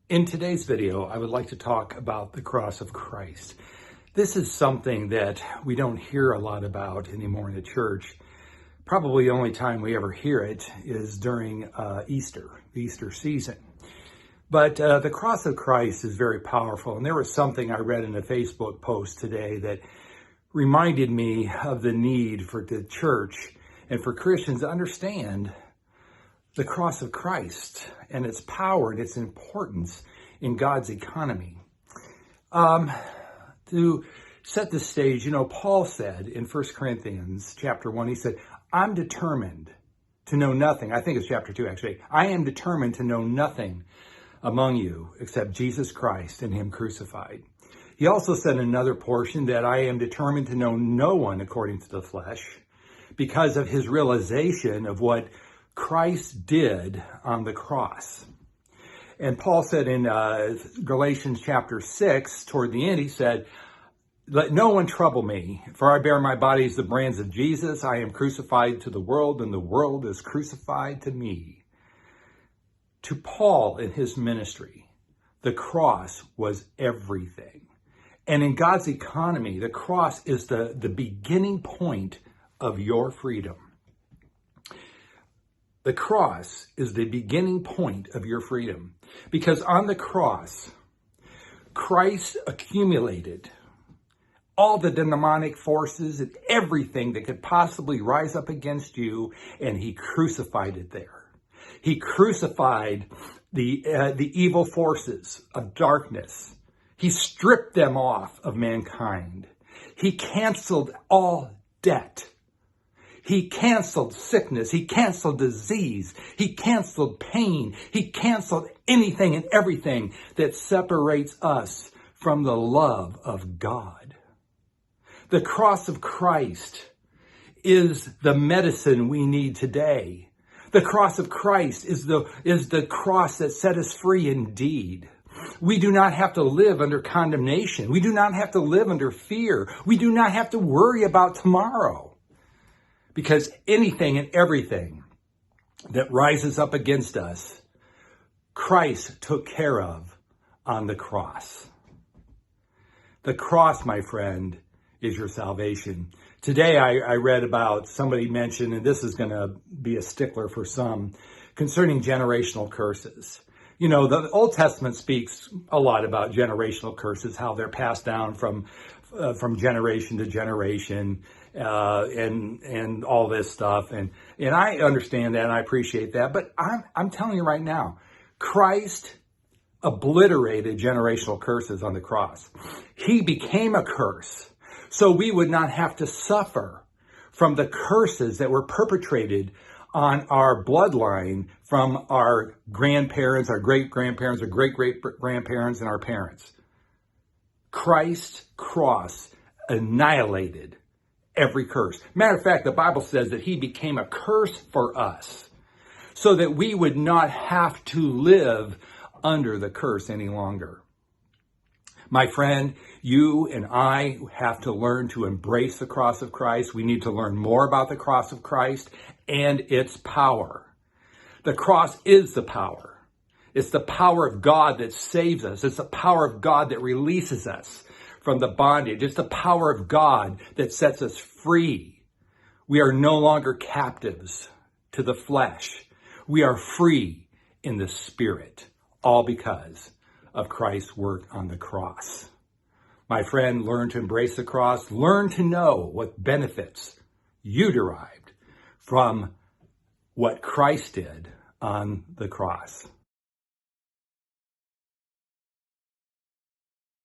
In today's video, I would like to talk about the cross of Christ. This is something that we don't hear a lot about anymore in the church. Probably the only time we ever hear it is during Easter, the Easter season. But the cross of Christ is very powerful. And there was something I read in a Facebook post today that reminded me of the need for the church and for Christians to understand the cross of Christ and its power and its importance in God's economy. To set the stage, Paul said in 1 Corinthians chapter 1, he said, I'm determined to know nothing. I think it's chapter 2, actually. I am determined to know nothing among you except Jesus Christ and him crucified. He also said in another portion that I am determined to know no one according to the flesh because of his realization of what Christ did on the cross. And Paul said in Galatians chapter 6, toward the end, he said, let no one trouble me, for I bear my body as the brands of Jesus. I am crucified to the world, and the world is crucified to me. To Paul in his ministry, the cross was everything. And in God's economy, the cross is the beginning point of your freedom. The cross is the beginning point of your freedom. Because on the cross, Christ accumulated all the demonic forces and everything that could possibly rise up against you, and he crucified it there. He crucified the evil forces of darkness. He stripped them off of mankind. He canceled all debt. He canceled sickness. He canceled disease. He canceled pain. He canceled anything and everything that separates us from the love of God. The cross of Christ is the medicine we need today. The cross of Christ is the cross that set us free indeed. We do not have to live under condemnation. We do not have to live under fear. We do not have to worry about tomorrow. Because anything and everything that rises up against us, Christ took care of on the cross. The cross, my friend, is your salvation. Today I read about, somebody mentioned, and this is going to be a stickler for some, concerning generational curses. The Old Testament speaks a lot about generational curses, how they're passed down from generation to generation, and all this stuff. And I understand that and I appreciate that. But I'm telling you right now, Christ obliterated generational curses on the cross. He became a curse so we would not have to suffer from the curses that were perpetrated on our bloodline from our grandparents, our great-grandparents, our great-great-grandparents, and our parents. Christ's cross annihilated every curse. Matter of fact, the Bible says that he became a curse for us so that we would not have to live under the curse any longer. My friend, you and I have to learn to embrace the cross of Christ. We need to learn more about the cross of Christ and its power. The cross is the power. It's the power of God that saves us. It's the power of God that releases us from the bondage. It's the power of God that sets us free. We are no longer captives to the flesh. We are free in the spirit, all because of Christ's work on the cross. My friend, learn to embrace the cross. Learn to know what benefits you derived from what Christ did on the cross.